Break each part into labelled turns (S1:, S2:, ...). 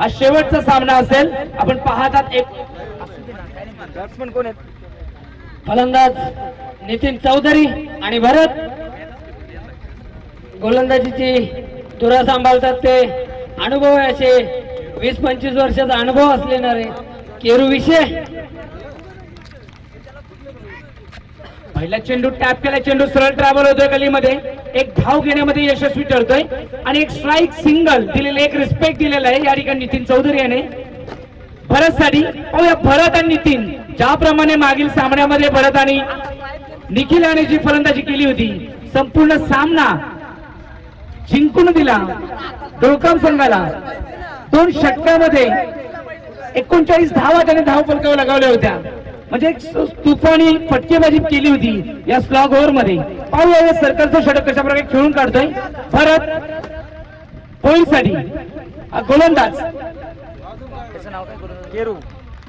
S1: हा शेवटचा सामना असेल. आपण पाहतात एक बॅट्समन कोण आहेत? फलंदाज नितीन चौधरी आणि भरत. गोलंदाजीची धुरा सांभाळतात ते अनुभव आहे असे 20-25 वर्षाचा अनुभव असलेले केरू विषय. पहिला चेंडू टॅप केला, चेंडू सरळ ट्रॅव्हल होतोय गलीमध्ये, एक धाव घेण्यामध्ये यशस्वी ठरतोय आणि एक स्ट्राईक सिंगल दिलेलं, एक रिस्पेक्ट दिलेला आहे या ठिकाणी नितीन चौधरी याने भरत साठी. पाहूया भरत आणि नितीन, ज्याप्रमाणे मागील सामन्यामध्ये भरत आणि निखिल याने जी फलंदाजी केली होती, संपूर्ण सामना जिंकून दिला डोकाम संघाला. 2 षटकामध्ये 39 धावा त्याने धाव फलकावर लगावल्या होत्या, म्हणजे तुफानी फटकेबाजी केली होती या स्लॉग ओव्हर मध्ये. पाहूया या सर्कलचं षटक कशा प्रकारे खेळून काढतोय भरत. पोळीसाठी गोलंदाज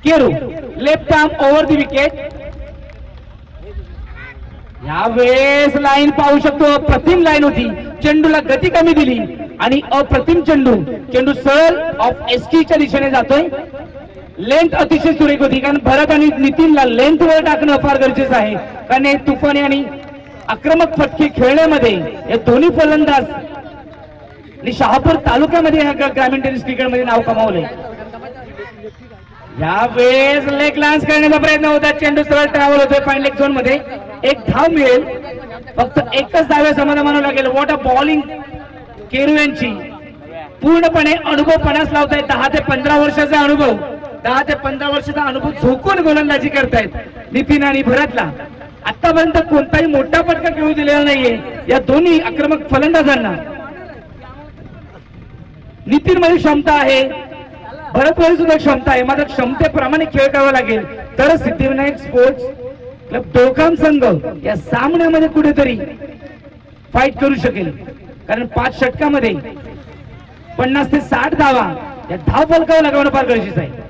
S1: केरू, left arm over the wicket. यावेळेस लाईन पाहू शकतो, अप्रतिम लाईन होती, चेंडूला गती कमी दिली आणि अप्रतिम चेंडू सरळ ऑफ एसटीच्या दिशेने जातोय. लेंथ अतिशय सुरेख होती, कारण भरत आणि नितीनला लेंथ वर टाकणं फार गरजेचं आहे, कारण हे तुफानी आणि आक्रमक फटके खेळण्यामध्ये या दोन्ही फलंदाज आणि शहापूर तालुक्यामध्ये ग्रामीण टेनिस क्रिकेटमध्ये नाव कमावले. यावेळेस लेग लान्स करण्याचा प्रयत्न होता, चेंडू सरळ ट्रॅव्हल होतोय फाईन लेग झोन मध्ये, एक धाव मिळेल, फक्त एकच धावे समाधान मानावं लागेल. वॉट अ बॉलिंग केरू यांची, पूर्णपणे अनुभव 50 लावतायत. 10 ते 15 वर्षाचा अनुभव, 10 ते 15 वर्षाचा अनुभव झोकून गोलंदाजी करतायत नितीन आणि भरतला. आतापर्यंत कोणताही मोठा फटका खेळू दिलेला नाहीये या दोन्ही आक्रमक फलंदाजांना. नितीन मध्ये क्षमता आहे, भरत मध्ये सुद्धा क्षमता आहे, मात्र क्षमतेप्रमाणे खेळ करावा लागेल तरच सिद्धिविनायक स्पोर्ट्स क्लब डोकाम संघ या सामन्यामध्ये कुठेतरी फाईट करू शकेल, कारण 5 षटकामध्ये 50 ते 60 धावा या धाव फलकावर लगावणं फार गरजेचं आहे.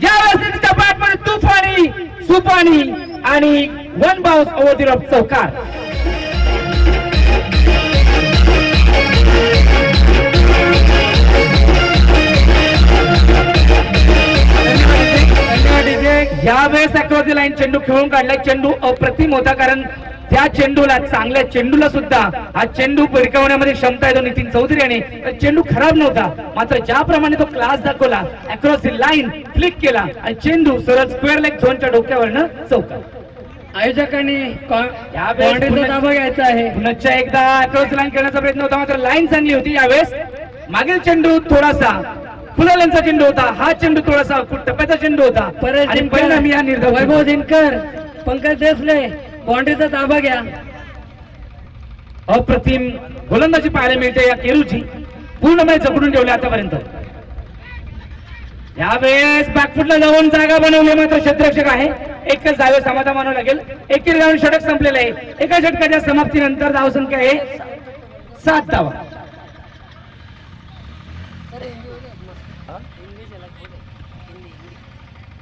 S1: यावेळेस तिच्या बॅटमध्ये तुफानी सुपानी आणि 1 बाउन्स ओव्हर द रफ चौकार. यावेळेस अक्रॉस द लाईन चेंडू खेळून काढलाय. चेंडू अप्रतिम होता, कारण त्या चेंडूला, चांगल्या चेंडूला सुद्धा हा चेंडू भिरकावण्यामध्ये क्षमता आहे नितीन चौधरी याने. चेंडू खराब नव्हता, मात्र ज्याप्रमाणे तो क्लास दाखवला, अक्रॉस द लाईन क्लिक केला आणि चेंडू सरळ स्क्वेअर लेग झोनच्या डोक्यावरनं चौकार. आयोजकांनी ताबा घ्यायचा आहे. पुन्हा एकदा अक्रॉस लाईन खेळण्याचा प्रयत्न होता, मात्र लाईन चांगली होती. यावेळेस मागील चेंडू थोडासा फुलाल्यांचा चेंडू होता, हा चेंडू थोडासा टप्प्याचा चेंडू होता आणि परिणामी या निर्धाव. वैभव दिनकर, पंकज देसले, बाउंड्रीचा ताबा घ्या. अप्रतिम गोलंदाजी पाहायला मिळते या केरूची, पूर्णपणे जपडून ठेवले आतापर्यंत. यावेळेस बॅकफुटला जाऊन जागा बनवली, मात्र क्षेत्ररक्षक आहे. एकच धावे समाधान मानावं लागेल. एकेरी जाऊन षटक संपलेलं आहे. एका षटकाच्या समाप्तीनंतर धावसंख्या आहे 7 धावा.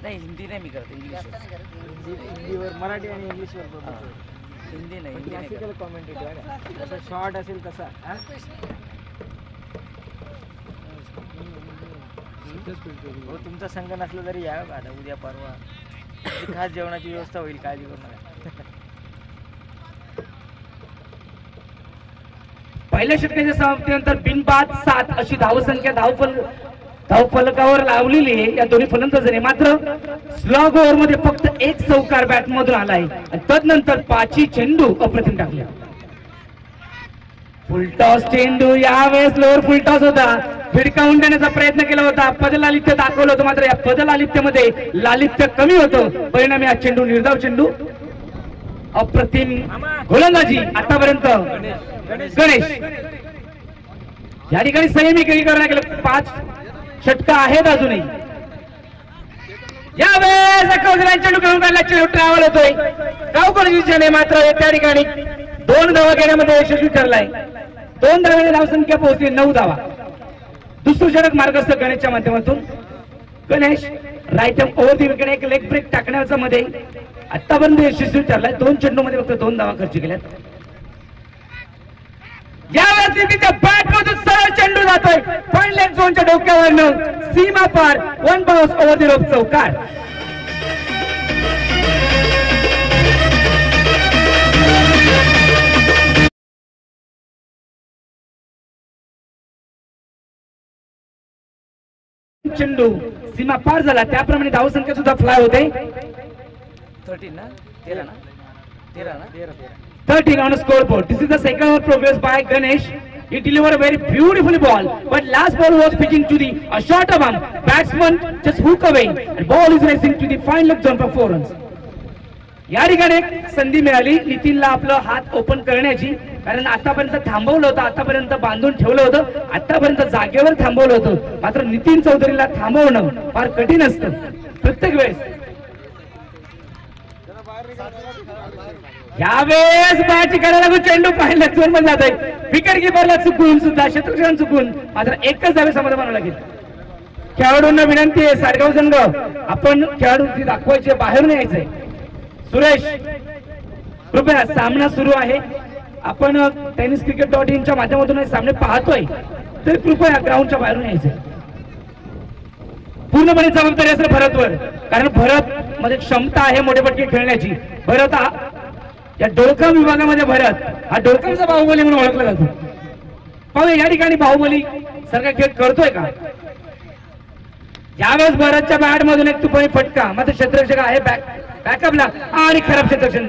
S2: नाही, हिंदी नाही मी करत,
S3: हिंदीवर, मराठी आणि इंग्लिशवर.
S2: हिंदी नाही,
S3: क्लासिकल कॉमेंटेटर जसं शॉर्ट असेल तसा. हो, तुमचा संघ नसला तरी या आता उद्या परवा, खास जेवणाची व्यवस्था होईल, काळजी करू नका.
S1: पहिल्या षटकाच्या समाप्तीनंतर बिनबाद 7 अशी धावसंख्या धावफलकावर लावलेली आहे या दोन्ही फलंदाजांनी. मात्र स्लॉग ओव्हर मध्ये फक्त 1 चौकार बॅटमधून आलाय आणि तदनंतर 5 चेंडू अप्रतिम टाकले. फुलटॉस चेंडू, यावेळेस लोअर फुलटॉस होता, भिडकावून देण्याचा प्रयत्न केला होता, पदलालित्य दाखवलं होतं, मात्र या पदलालित्यमध्ये लालित्य कमी होतं, परिणामी हा चेंडू निर्धाव चेंडू. अप्रतिम गोलंदाजी आतापर्यंत गणेश या ठिकाणी संयमी खेळी करायला गेलं. 5 षटका आहेत अजूनही. यावेळेस चेंडू खेळून काढला, चेंडू ट्रॅव्हल होतोय गावकर दिशेने, मात्र त्या ठिकाणी 2 धावा घेण्यामध्ये यशस्वी ठरलाय. 2 धावांनी धावसंख्या पोहोचली 9 धावा. दुसरं षटक मार्गस्थ गणेशच्या माध्यमातून. Ganesh right over the wicket, एक लेग ब्रेक टाकण्याचा मध्ये आतापर्यंत यशस्वी ठरलाय. 2 चेंडू मध्ये फक्त 2 धावा खर्च केल्यात. यावेळेस नितीनच्या बॅट मधून सरळ चेंडू जातोय फाईन लेग झोनच्या डोक्यावरनं सीमा पार, 1 बाउंस ओव्हर द रोप, चौकार. चेंडू सीमा पार झाला, त्याप्रमाणे धावसंख्या सुद्धा फ्लाय होते.
S2: 13 ना 13 ना 13 ना
S1: 13 on a scoreboard. This is the second over progress by Ganesh. He delivered a very beautiful ball, but last ball was pitching to the short of arm. Batsman just hook away, and ball is racing to the fine leg zone for 4 runs. या ठिकाणी एक संधी मिळाली नितीनला आपलं हात open करण्याची, कारण आतापर्यंत थांबवलं होतं, आतापर्यंत बांधून ठेवलं होतं, आतापर्यंत जागेवर थांबवलं होतं. मात्र नितीन चौधरीला थांबवणं फार कठीण असतं प्रत्येक वेळेस. यावेळेस बॅट करायला लागून चेंडू पाहिला झोन मध्ये जात आहे. विकेट किपरला चुकून सुद्धा क्षेत्ररक्षण चुकून मात्र एकच धावे समाधान म्हणावं लागेल. खेळाडूंना विनंती आहे, सारगाव संघ आपण खेळाडू दाखवायचे, बाहेरून यायचंय. सुरेश कृपया, सामना सुरू आहे, आपण tenniscricket.in च्या माध्यमातून सामने पाहतोय, तर कृपया ग्राउंडच्या बाहेरून यायचंय. पूर्णपणे जबाबदारी असेल भरतवर, कारण भरत मध्ये क्षमता आहे मोठे पटके खेळण्याची. भरत हा या डोळकाम विभागामध्ये भरत हा डोळकामचा बाहुबली म्हणून ओळखला जातो. पाहूया या ठिकाणी बाहुबली सारखा खेळ करतोय का. यावेळेस भरतच्या बॅट मधून एक तुफानी फटका, मात्र क्षेत्ररक्षक आहे बॅकअपला आणि खराब क्षेत्ररक्षण.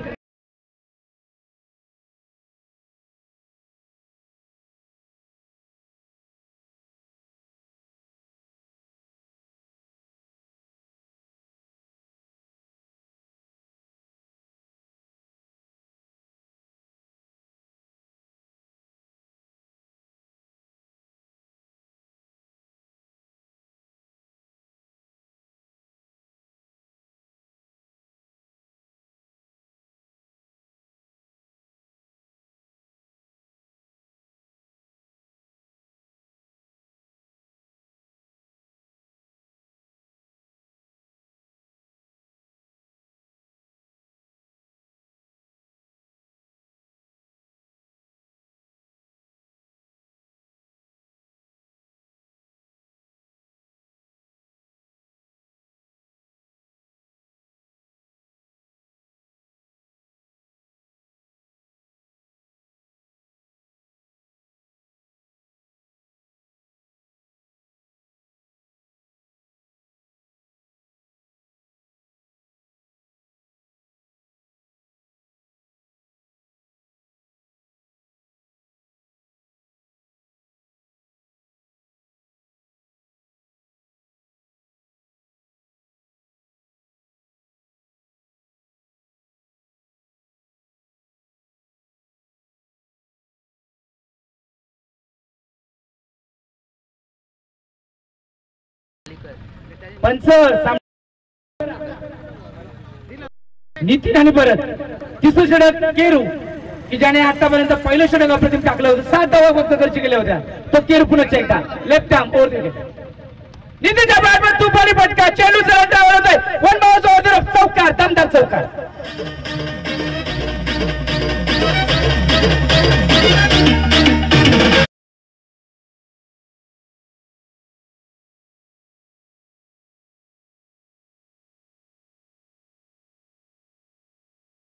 S1: पंच नितीन आणि परत तिसरं षटक केरू, की ज्याने आतापर्यंत पहिलं षटक अप्रतिम टाकलं होतं. 7 धावा फक्त खर्च केल्या होत्या. तो केरू पुन्हा एकदा लेफ्ट आर्म ओव्हर विकेट. नितीनच्या बॅटवर तुफानी फटका, चेंडू सरळ डावत होतोय, 1 बाउंस ओव्हर द रोप, चौकार, दमदार चौकार.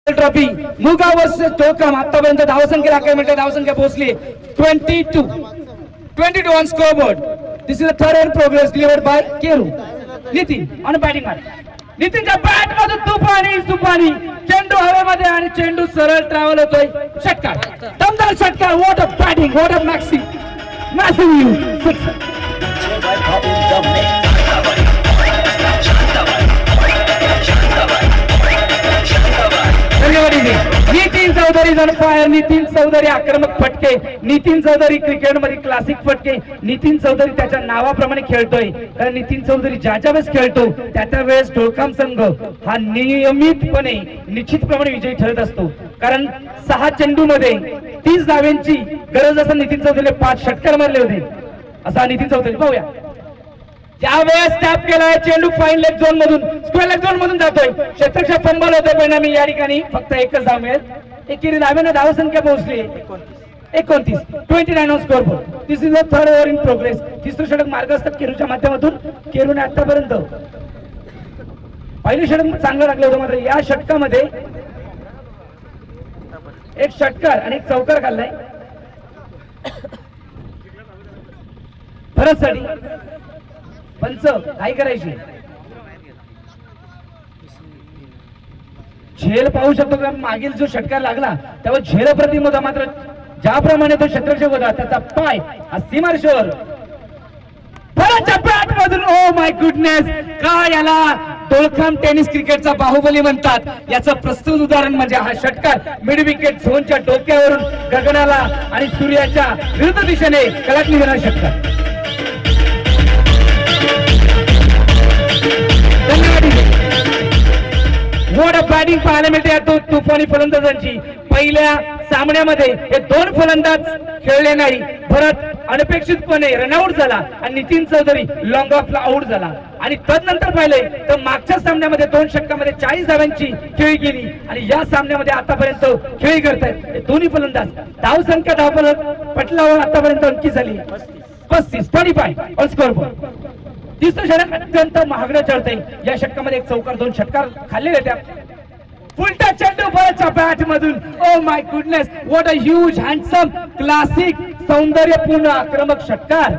S1: ट्रॉफी मुगा वर्सेस टोकम. आतापर्यंत धावसंख्या 11 मिनिटं धावसंख्या पोहोचली 22 on scoreboard. This is the third in progress delivered by Keru. Nitin on batting मार. नितीनच्या बॅट मधून तुफानी चेंडू हवेमध्ये आणि चेंडू सरळ ट्रॅव्हल होतोय. षटकार, दमदार षटकार. What a batting, what a massive यू. Nitin Chaudhary on fire. नितीन चौधरी आक्रमक फटके, नितीन चौधरी क्रिकेटमध्ये क्लासिक फटके. नितीन चौधरी त्याच्या नावाप्रमाणे खेळतोय, कारण नितीन चौधरी ज्या वेळेस खेळतो त्या वेळेस ढोलकाम संघ हा नियमितपणे निश्चितप्रमाणे विजयी ठरत असतो. कारण 6 चेंडू मध्ये 30 धाव्यांची गरज असं नितीन चौधरीने 5 षटकार मारले होते. असा नितीन चौधरी पाहूया. ज्यावेळेस टॅप केलाय चेंडू फाईन लेग झोन मधून स्क्वेअर लेग झोन मधून जातोय. क्षेत्ररक्षक फंबल होतोय, परिणामी या ठिकाणी फक्त एकच धाव मिळेल. एकेरी धाव्यानं धावसंख्या पोहोचली 29 29 on score board. This is the third over in progress. तिसरं षटक मार्ग असतात केरूच्या माध्यमातून. केरूने आतापर्यंत पहिलं षटक चांगलं लागलं होतं, मात्र या षटकामध्ये एक षटकार आणि एक चौकार खाल्लाय भरतसाठी. पंच काय करायची, झेल पाहू शकतो का मागील जो षटकार लागला तेव्हा झेल प्रतिम होता, मात्र ज्याप्रमाणे तो क्षेत्ररक्षक होता त्याचा पाय हा सीमारेषेवर भरतच्या बॅट मधून. ओ माय गुडनेस, काय याला डोळखाम टेनिस क्रिकेटचा बाहुबली म्हणतात. याचं प्रस्तुत उदाहरण म्हणजे हा षटकार मिड विकेट झोनच्या डोक्यावरून गगनाला आणि सूर्याच्या विरुद्ध दिशेने कलाटणी देणारा षटकार. व्हॉट अ बॅटिंग पाहायला मिळते या तुफानी फलंदाजांची. पहिल्या सामन्यामध्ये हे दोन फलंदाज खेळले नाही. भरत अनपेक्षितपणे रनआउट झाला आणि नितीन चौधरी लॉंग ऑफला आउट झाला. आणि तदनंतर पाहिले तर मागच्या सामन्यामध्ये 2 षटकामध्ये 40 धावांची खेळी गेली आणि या सामन्यामध्ये आतापर्यंत खेळी करतायत हे दोन्ही फलंदाज. धावसंख्या पटलावर आतापर्यंत अंकी झाली 35 ऑन स्कोर बोर्ड. तिसरं षटक अत्यंत महागडं ठरतंय. या षटकामध्ये एक चौकार 2 षटकार खाल्लेले त्या. फुलटा चेंडू भरतच्या बॅट मधून. Oh my goodness, what a huge handsome classic सौंदर्यपूर्ण आक्रमक षटकार.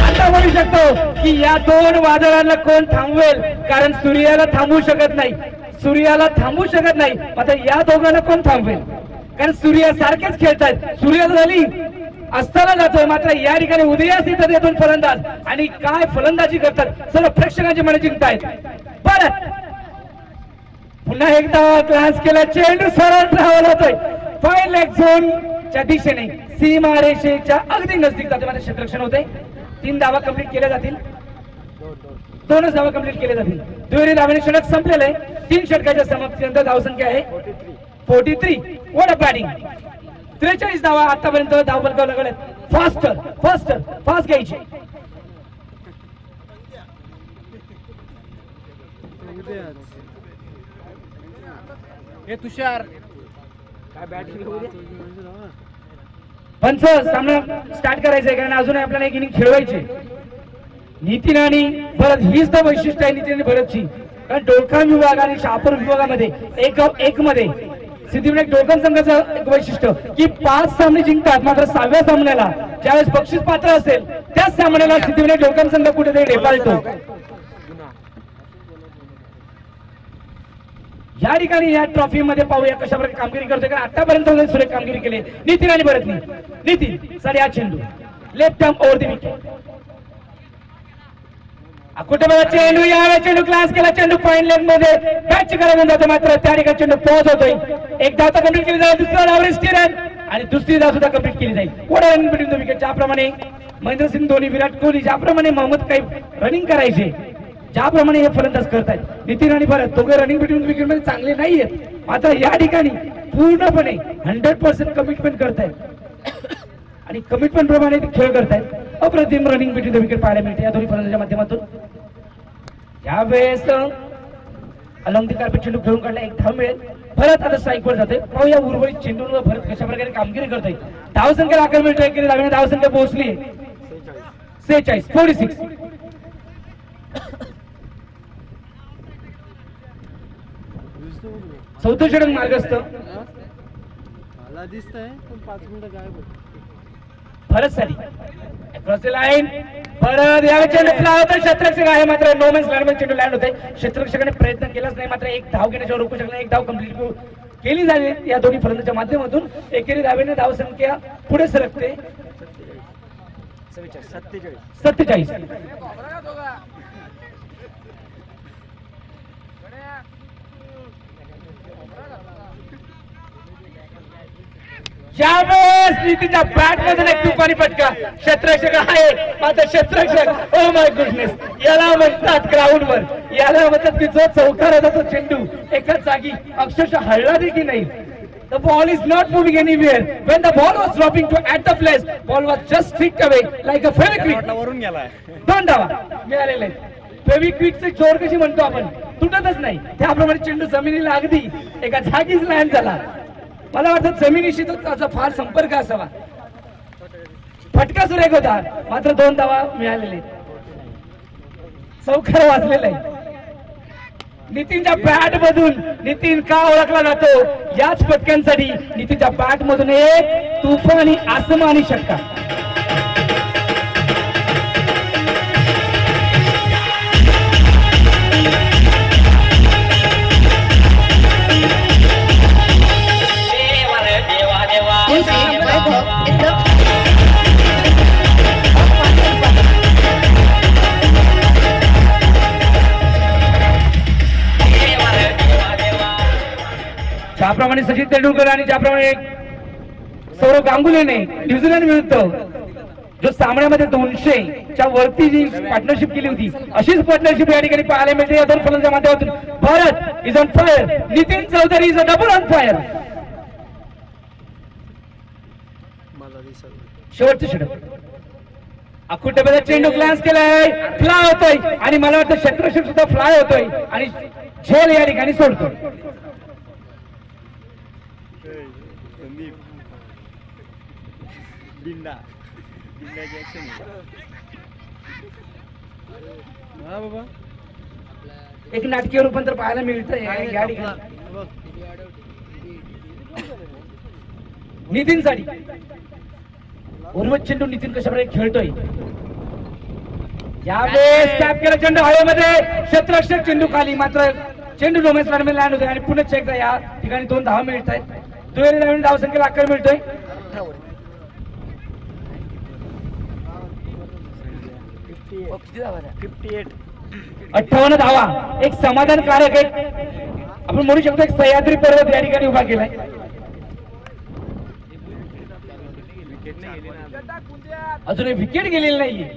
S1: आता म्हणू शकतो की या 2 वादळांना कोण थांबवेल, कारण सूर्याला थांबवू शकत नाही. सूर्याला थांबवू शकत नाही, मात्र या दोघांना कोण थांबवेल, कारण सूर्य सारखेच खेळतात. सूर्य झाली असताना जातोय, मात्र या ठिकाणी उदयास येतात हे 2 फलंदाज आणि काय फलंदाजी करतात. सर्व प्रेक्षकांची मने जिंकतायत. परत पुन्हा एकदा ग्लान्स केला, चेंडू सरळ धावला होतोय फाईन लेग झोनच्या दिशेने. सीमारेषेच्या अगदी नजदीक जाते, मात्र क्षेत्ररक्षण होते. 3 धावा कंप्लीट केल्या जातील. 2च धावा कंप्लीट केल्या जातील. दुहेरी धावेने षटक संपलेलं आहे. 3 षटकाच्या समाप्तीनंतर धावसंख्या आहे 43. What a batting. 43 धावा आतापर्यंत धावफलकावर लागल्यात. फास्ट घ्यायचे.
S3: हे तुषार काय बॅट
S1: पंच सामना स्टार्ट करायचंय, कारण अजून आपल्याला एक इनिंग खेळवायची. नितीन आणि भरत हीच तर वैशिष्ट्य आहे नितीन आणि भरतची. कारण डोळखाम विभाग आणि शापर विभागामध्ये एक मध्ये सिद्धिविनायक डोळखाम संघाचं एक वैशिष्ट्य की 5 सामने जिंकतात, मात्र 6व्या सामन्याला ज्यावेळेस बक्षीस पात्र असेल त्याच सामन्याला सिद्धिविनायक डोळखाम संघ कुठेतरी ढेपाळतो. या ठिकाणी या ट्रॉफी मध्ये पाहूया कशा प्रकारे कामगिरी करतोय, कारण आतापर्यंत सुरेख कामगिरी केली नितीन आणि भरतनी. नितीन 8.5 चेंडू left arm over the wicket. कुठे बघा चेंडू, या चेंडू क्लास केला. चेंडू पॉइंट लेग मध्ये बॅटची करायला जातो, मात्र त्या ठिकाणी चेंडू पॉज होतोय. एक धाव तर कंप्लीट केली जाईल, दुसरा धाव रिस्की रन आणि दुसरी धाव सुद्धा कंप्लीट केली जाईल. पुढे रन बिटवीन द विकेट. ज्याप्रमाणे महेंद्रसिंग धोनी, विराट कोहली, ज्याप्रमाणे मोहम्मद कैफ रनिंग करायचे, ज्याप्रमाणे हे फलंदाज करतायत, नितीन आणि भरत दोघे रनिंग बिटवीन द विकेट मध्ये चांगले नाहीयेत, मात्र या ठिकाणी पूर्णपणे 100% कमिटमेंट करतायत आणि कमिटमेंट प्रमाणे खेळ करतायत. अप्रतिम रनिंग बिटवीन द विकेट पाहायला मिळते या दोन्ही फलंदाजांच्या माध्यमातून. यावेळेस अलॉंग द कार्पेट चेंडू खेळून काढला, 1 धाव मिळेल. भरत आता स्ट्राईक वर जाते. पाहूया उर्वरित चेंडूवर भरत कशा प्रकारे कामगिरी करतोय. धावसंख्या 11 मिनिटं केली, धावसंख्या पोहोचली 46. चौथं षटक मार्गस्थ.
S3: मला दिसतंय पण 5 मिनिटं गायब होते.
S1: भरत साठी अक्रॉस द लाईन. भरत यावेळी चेंडू फ्लावतो, क्षेत्ररक्षक आहे, मात्र नो मॅन्स लँड मध्ये चेंडू लँड होते. क्षेत्ररक्षकाने प्रयत्न केलाच नाही, मात्र 1 धाव घेण्याच्या रोखू शकला. 1 धाव कंप्लीट केली झाली या दोन्ही फलंदाजांच्या माध्यमातून. एकेरी धावेने धावसंख्या पुढे सरकते 47. ज्यावेळेस नितीनच्या बॅट मधून एक तुफानी फटका. क्षेत्ररक्षक आहे, मात्र क्षेत्ररक्षक ओ माय गुडनेस, याला म्हणतात ग्राउंडवर, याला म्हणतात की जो चौकार होता तो चेंडू एकाच जागी अक्षरशः हलला देखील नाही. The ball is not moving anywhere. When the ball was dropping to at the place, ball was just streaked away like a feviquick. 2 धावा मिळालेले. फेविक्विकचे जोर कशी म्हणतो आपण, तुटतच नाही. त्याप्रमाणे चेंडू जमिनीला अगदी एका जागीच लँड झाला. मला वाटतं जमिनीशी तो त्याचा फार संपर्क असावा. फटका सुरेख होता, मात्र 2 धावा मिळालेले, चौकार वाजलेला आहे. नितीनच्या बॅट मधून नितीन का ओळखला जातो? याच फटक्यांसाठी नितीनच्या बॅट मधून एक तुफानी आसमानी षटकार. ज्याप्रमाणे सचिन तेंडुलकर आणि ज्याप्रमाणे सौरव गांगुलीने न्यूझीलंड विरुद्ध जो सामन्यामध्ये 200च्या वरती जी पार्टनरशिप केली होती, अशीच पार्टनरशिप या ठिकाणी पाहायला मिळते. या 2 फलंदाजांच्या माध्यमातून Bharat is on fire. Nitin Chaudhary is a double on fire. शेवटचं षटक अख्खू टप्प्याचा चेंडू ग्लॅन्स केलाय, फ्लाय होतोय आणि मला वाटतं शत्रक्षक सुद्धा फ्लाय होतोय आणि झेल या ठिकाणी सोडतोय. एक नाटकीय रूपांतर पाहायला मिळतं या ठिकाणी. नितीनसाठी उर्वरित चेंडू नितीन कशाप्रकारे खेळतोय. यावेळेस टॅप केला चेंडू हवेमध्ये, क्षेत्ररक्षक चेंडू खाली, मात्र चेंडू डोमेस मध्ये लँड होतोय आणि पुन्हा चेक या ठिकाणी 2 धावा मिळत आहेत. दुहेरी धाव धावसंख्येला आकार मिळतोय. 58 धावा, एक समाधानकारक, एक आपण म्हणू शकतो एक सह्याद्री पर्वत या ठिकाणी उभा केलाय. अजूनही विकेट गेलेली नाहीये.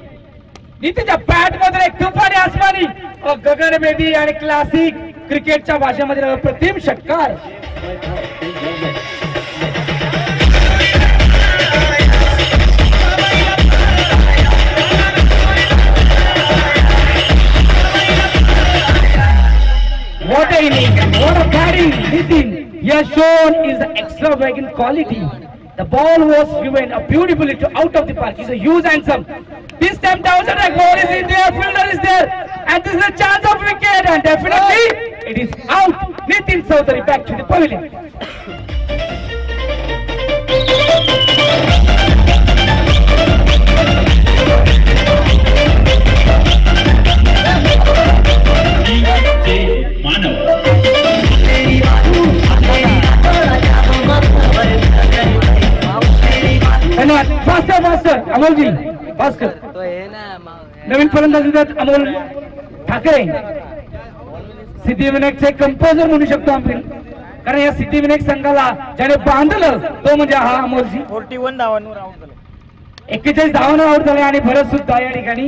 S1: नितीनच्या बॅट मध्ये एक तुफानी आसमानी गगनभेदी आणि क्लासिक क्रिकेटच्या भाषेमध्ये अप्रतिम षटकार. What a inning! What a batting! Nitin, he has shown his extravagant quality. The ball was driven beautifully to out of the park. He's a huge handsome. This time down the ball is in there, fielder is there, and this is a chance of wicket, and definitely it is out. Nitin Chaudhary back to the pavilion. धन्यवाद. Faster faster Amolji faster. नवीन फलंदाज Amol Thackeray, सिद्धिविनायकचे composer म्हणू शकतो आपण, कारण या सिद्धिविनायक संघाला ज्याने बांधलं तो म्हणजे हा अमोलजी.
S3: 41 धावांवर आउट झाले,
S1: 41 धावांवर आउट झाले आणि भरत सुद्धा या ठिकाणी.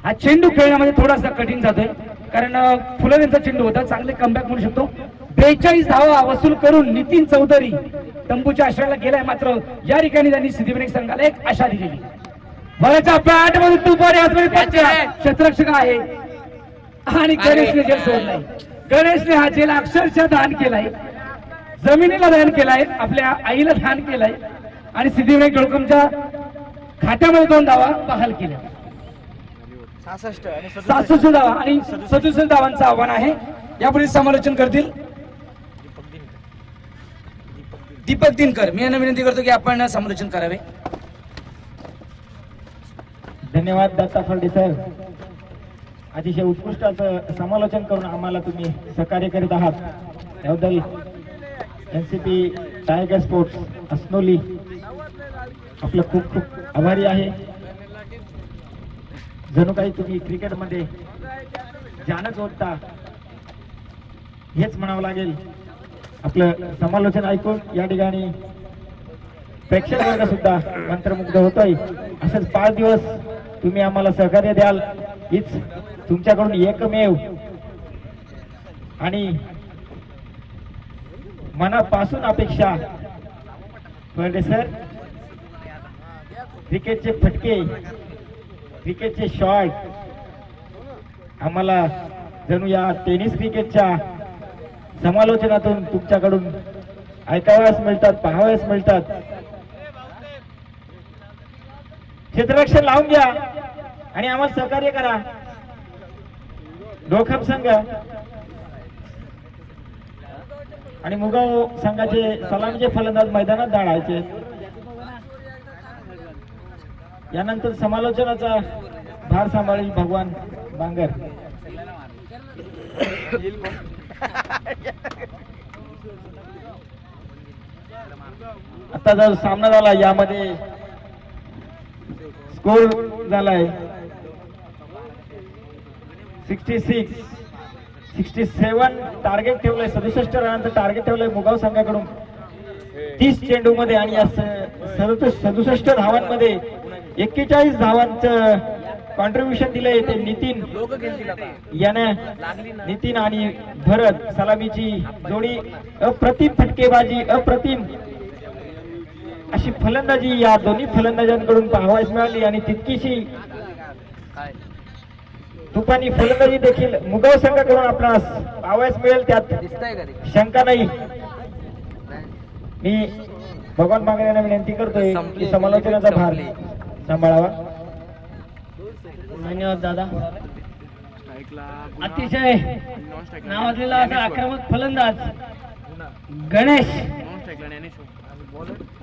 S1: हा चेंडू खेळण्यामध्ये थोडासा कठीण जातोय, कारण फुलरेंचा चेंडू होता. चांगले कमबॅक म्हणू शकतो. 42 धावा वसूल करून नितीन चौधरी तंबूच्या आश्रयाला गेलाय, मात्र या ठिकाणी त्यांनी सिद्धिविनायक संघाला एक आशा दिलेली. भरतच्या बॅट मधून तुपारी क्षेत्ररक्षक आहे आणि गणेशने जेल सोडलाय. गणेशने हा जेल अक्षरशः दान केलाय, जमिनीला दान केलाय, आपल्या आईला दान केलाय आणि सिद्धिविनायक डोळकमच्या खात्यामध्ये 2 धावा बहाल केल्या. 67 धावा आणि 67 धावांचं आव्हान आहे. यापुढे समालोचन करतील दीपक दिनकर. मी यांना विनंती करतो की आपण समालोचन करावे.
S4: धन्यवाद दत्ता फर्डे सर. अतिशय उत्कृष्ट असं समालोचन करून आम्हाला तुम्ही सहकार्य करीत आहात, त्याबद्दल NCP टायगर स्पोर्ट्स अस्नोली आपलं खूप खूप आभारी आहे. जणू काही तुम्ही क्रिकेटमध्ये जानच होता हेच म्हणावं लागेल. आपलं समालोचन ऐकून या ठिकाणी प्रेक्षक वर्ग सुद्धा मंत्रमुग्ध होतोय. असंच 5 दिवस तुम्ही आम्हाला सहकार्य द्याल हीच तुमच्याकडून एकमेव आणि मनापासून अपेक्षा. फर्डे सर, क्रिकेटचे फटके, क्रिकेटचे शॉट आम्हाला जणू या टेनिस क्रिकेटच्या समालोचनातून तुमच्याकडून ऐकावयास मिळतात, पाहावयास मिळतात. क्षेत्ररक्षण लावून घ्या आणि आम्हाला सहकार्य करा. डोखम संघ आणि मुगाव संघाचे सलामीचे फलंदाज मैदानात धाडायचे. यानंतर समालोचनाचा भार सांभाळी भगवान बांगर. आता जर सामना झाला यामध्ये स्कोर झालाय 67 टार्गेट ठेवलंय, 67 रनांचं टार्गेट ठेवलंय मुगाव संघाकडून 30 चेंडू मध्ये आणि या 67 धावांमध्ये 41 धावांचं कॉन्ट्रीब्युशन दिलंय ते नितीन याने. नितीन आणि भरत सलामीची जोडी अप्रतिम फटकेबाजी, अप्रतिम अशी फलंदाजी या दोन्ही फलंदाजांकडून पाहावयास मिळाली आणि तितकीशी तुफानी फलंदाजी देखील मुगाव संघाकडून आपणास पाहावयास मिळेल, त्यात शंका नाही. मी भगवान बांगर यांना विनंती करतोय की समालोचनाचा भार सांभाळावा.
S1: धन्यवाद दादा. अतिशय नावाजलेला असा आक्रमक फलंदाज गणेश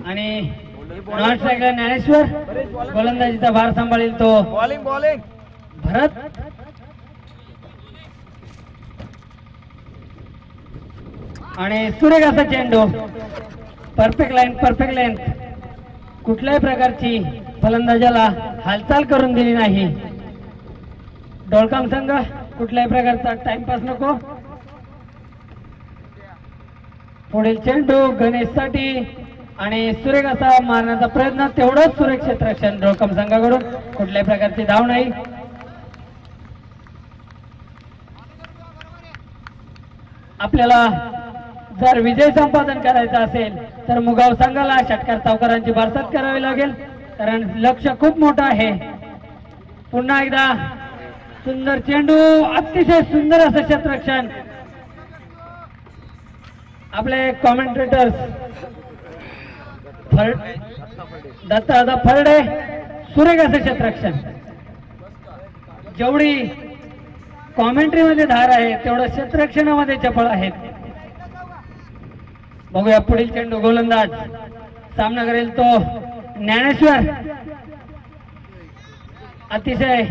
S1: आणि नॉन स्ट्राईकला ज्ञानेश्वर. गोलंदाजीचा भार सांभाळेल तो
S3: बॉलिंग
S1: भरत. आणि सुरेख असा चेंडू, परफेक्ट लाईन. कुठल्याही प्रकारची फलंदाजाला हालचाल करून दिली नाही. डोळकाम संघ कुठल्याही प्रकारचा टाइमपास नको. पुढील चेंडू गणेशसाठी आणि सुरेख असा मारण्याचा प्रयत्न, तेवढंच सुरेख क्षेत्ररक्षण डोळकाम संघाकडून. कुठल्याही प्रकारची धाव नाही. आपल्याला जर विजय संपादन करायचा असेल तर मुगाव संघाला षटकार सावकारांची बरसात करावी लागेल, कारण लक्ष खूप मोठं आहे. पुन्हा एकदा सुंदर चेंडू, अतिशय सुंदर असं क्षेत्ररक्षण. आपले कॉमेंटेटर्स दत्ता फरडे. सुरेख असं क्षेत्ररक्षण. जेवढी कॉमेंट्री मध्ये धार आहे तेवढं क्षेत्ररक्षणामध्ये चपळ आहेत. बघूया पुढील चेंडू. गोलंदाज सामना करेल तो ज्ञानेश्वर. अतिशय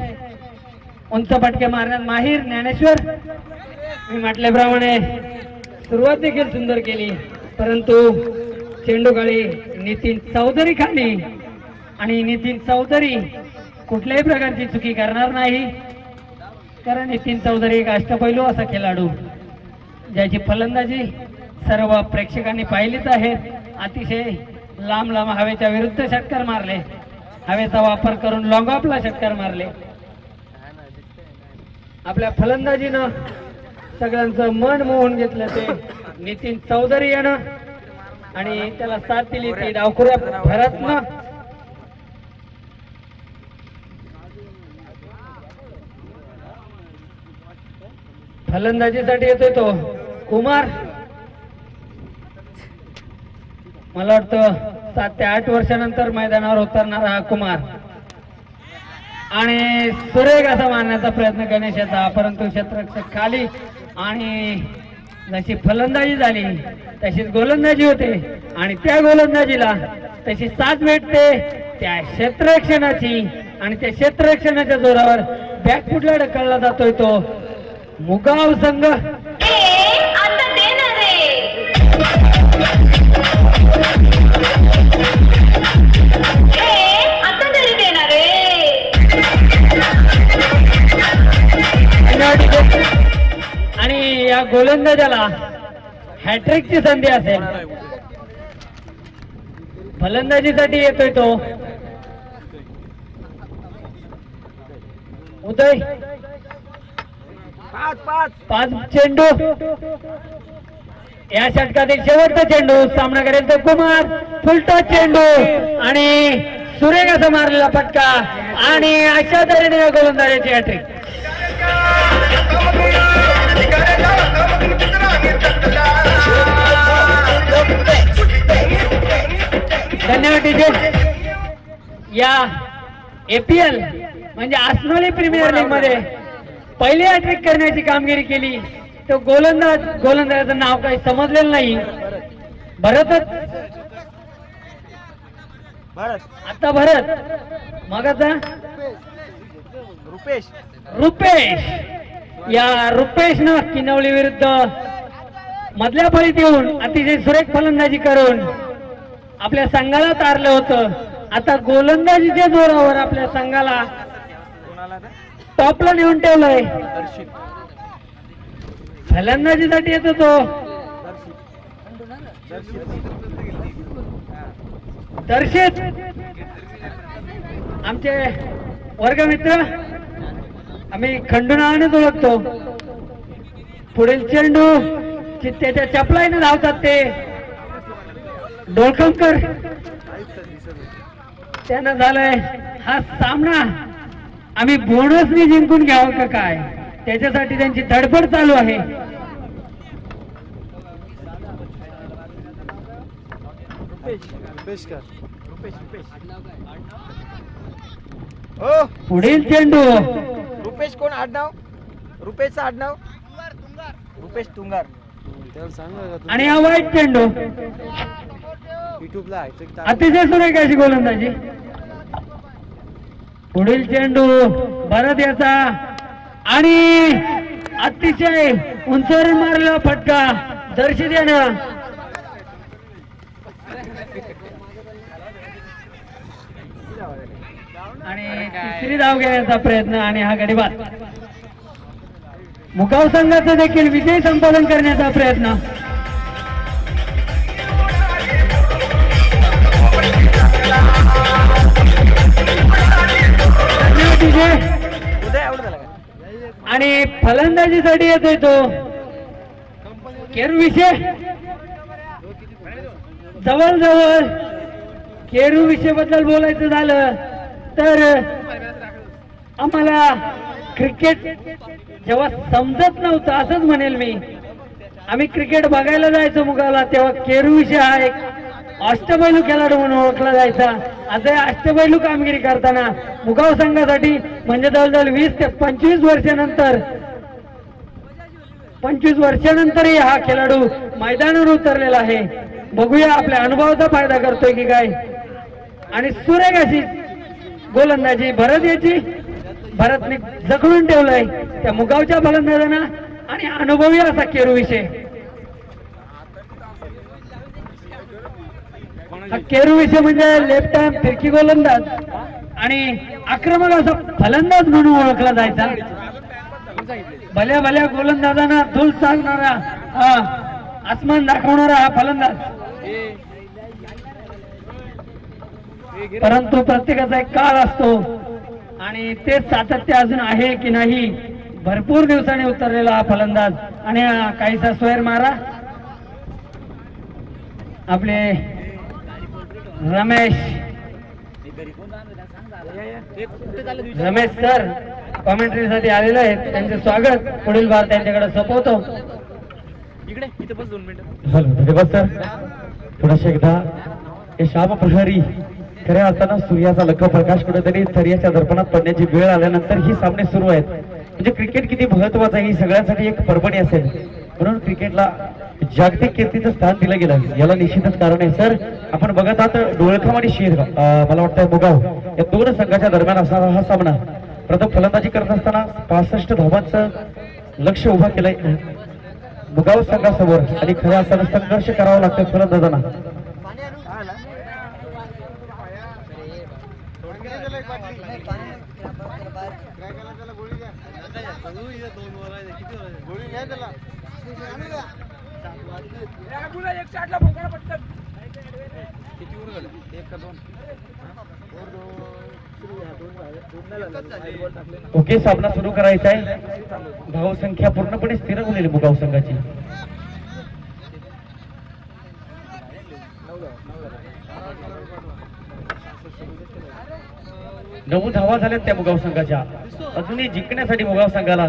S1: उंच फटके मारण्यात माहीर ज्ञानेश्वर. मी म्हटल्याप्रमाणे सुरुवात देखील सुंदर केली, परंतु चेंडूगाळी नितीन चौधरी खाली. आणि नितीन चौधरी कुठल्याही प्रकारची चुकी करणार नाही, कारण नितीन चौधरी एक अष्टपैलू असा खेळाडू ज्याची फलंदाजी सर्व प्रेक्षकांनी पाहिलीच आहे. अतिशय लांब हवेच्या विरुद्ध षटकार मारले, हवेचा वापर करून लॉंग ऑफला षटकार मारले. आपल्या फलंदाजीनं सगळ्यांचं मन मोहून घेतलं ते नितीन चौधरी यानं, आणि त्याला साथ दिली ती डावखुऱ्या भरतनं. फलंदाजीसाठी येतोय तो कुमार. मला वाटतं 7 ते 8 वर्षानंतर मैदानावर उतरणारा हा कुमार. आणि सुरेख असा मारण्याचा प्रयत्न गणेशाचा, परंतु क्षेत्ररक्षक खाली. आणि जशी फलंदाजी झाली तशीच गोलंदाजी होते, आणि त्या गोलंदाजीला तशी साथ भेटते त्या क्षेत्ररक्षणाची. आणि त्या क्षेत्ररक्षणाच्या जोरावर बॅकफुटला ढकलला जातोय तो मुगाव संघ. आणि या गोलंदाजाला हॅट्रिकची संधी असेल. फलंदाजीसाठी येतोय तो उदय. 5 चेंडू. या षटकातील शेवटचा चेंडू. सामना करेल तो कुमार. फुलटॉस चेंडू आणि सुरेख असा मारलेला फटका, आणि अशा तऱ्हेने या गोलंदाजाची हॅट्रिक. धन्यवाद डीजे. या APL म्हणजे आसनोली प्रीमियर लीग मध्ये पहिली हॅट्रिक करण्याची कामगिरी केली तो गोलंदाजाचं नाव काही समजलेलं नाही. भरतच आता भरत मग आता रुपेश. या रुपेशनं किनवली विरुद्ध मधल्या फळीत येऊन अतिशय सुरेख फलंदाजी करून आपल्या संघाला तारलं होतं. आता गोलंदाजीच्या जोरावर आपल्या संघाला टॉपला नेऊन ठेवलंय. फलंदाजीसाठी येतो तो दर्शित आमचे वर्गमित्र आम्ही खंडू नावानेच ओळखतो. पुढील चेंडू त्याच्या चपलाईने धावतात ते डोळकमकर. त्यानं झालंय हा सामना आम्ही बोनसनी जिंकून घ्यावं का काय त्याच्यासाठी त्यांची धडपड चालू आहे. पुढील चेंडू
S3: रुपेश कोण आडनाव? रुपेशचं आडनाव रुपेश तुंगार.
S1: आणि हा वाईट चेंडू अतिशय सुरेख अशी गोलंदाजी. पुढील चेंडू भरत याचा आणि अतिशय उंचावरून मारलेला फटका दर्शित यानं. आणि तिसरी धाव घेण्याचा प्रयत्न आणि हा गडी बाद. मुकाव संघाचा देखील विजय संपादन करण्याचा प्रयत्न. आणि फलंदाजीसाठी येतोय तो केरू विषय. जवळजवळ केरू विषय बद्दल बोलायचं झालं तर आम्हाला क्रिकेट जेव्हा समजत नव्हतं असंच म्हणेल मी. आम्ही क्रिकेट बघायला जायचो मुगावला तेव्हा केरू विषय हा एक अष्टपैलू खेळाडू म्हणून ओळखला जायचा. आता अष्टपैलू कामगिरी करताना मुगाव संघासाठी म्हणजे जवळजवळ 20 ते 25 वर्षानंतरही हा खेळाडू मैदानावर उतरलेला आहे. बघूया आपल्या अनुभवाचा फायदा करतोय की काय. आणि सुरेख अशी गोलंदाजी भरत याची. भरतने जखडून ठेवलंय त्या मुगावच्या फलंदाजांना आणि अनुभवी असा केरू विषय. हा केरू विषय म्हणजे लेफ्ट हँड फिरकी गोलंदाज आणि आक्रमक असा फलंदाज म्हणून ओळखला जायचा. भल्या भल्या गोलंदाजांना धूल सांगणारा आसमान दाखवणारा हा फलंदाज. परंतु प्रत्येकाचा एक काळ असतो आणि ते सातत्य अजून आहे की नाही. भरपूर दिवसांनी उतरलेला हा फलंदाज आणि काहीसा स्वैर मारा आपले रमेश सर कॉमेंट्री साठी आलेले आहेत. त्यांचे स्वागत. पुढील बार त्यांच्याकडे सोपवतो.
S4: सर थोडासा एकदा हे शाम प्रहरी खऱ्या अर्थानं सूर्याचा लख प्रकाश कुठेतरी थरियाच्या दर्पणात पडण्याची वेळ आल्यानंतर ही सामने सुरू आहेत. म्हणजे क्रिकेट किती महत्वाचं आहे ही सगळ्यांसाठी एक पर्वणी असेल. म्हणून क्रिकेटला जागतिक कीर्तीचं स्थान दिलं गेलं याला निश्चितच कारण आहे. सर आपण बघत आहात डोळखाम आणि शेर मला वाटतं मुगाव या दोन संघाच्या दरम्यान असणारा हा सामना. प्रथम फलंदाजी करत असताना 65 धावांचं लक्ष उभं केलंय मुगाव संघासमोर आणि खऱ्या अर्थानं संघर्ष करावा लागतोय फलंदाजांना. ओके सामना सुरू करायचा आहे. धाव संख्या पूर्णपणे स्थिर होलेली मुगाव संघाची. नऊ धावा झाल्यात त्या मुगाव संघाच्या. अजूनही जिंकण्यासाठी मुगाव संघाला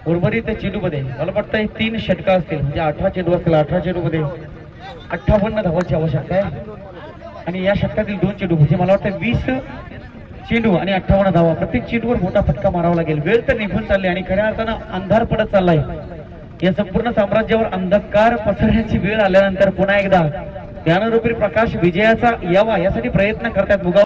S5: उर्वरित चेंडूमध्ये मला वाटतं 3 षटका असतील, म्हणजे 18 चेंडू असतील. 18 चेंडूमध्ये 58 धावांची आवश्यकता आहे आणि या षटकातील 2 चेंडू म्हणजे मला वाटतं 20 चेंडू आणि 58 धावा. प्रत्येक चेंडूवर मोठा फटका मारावा लागेल. वेळ तर निघून चालली आणि खऱ्या अर्थानं अंधार पडत चाललाय. या संपूर्ण साम्राज्यावर अंधकार पसरण्याची वेळ आल्यानंतर पुन्हा एकदा ज्ञानरूपी प्रकाश विजयाचा यावा यासाठी प्रयत्न करतात.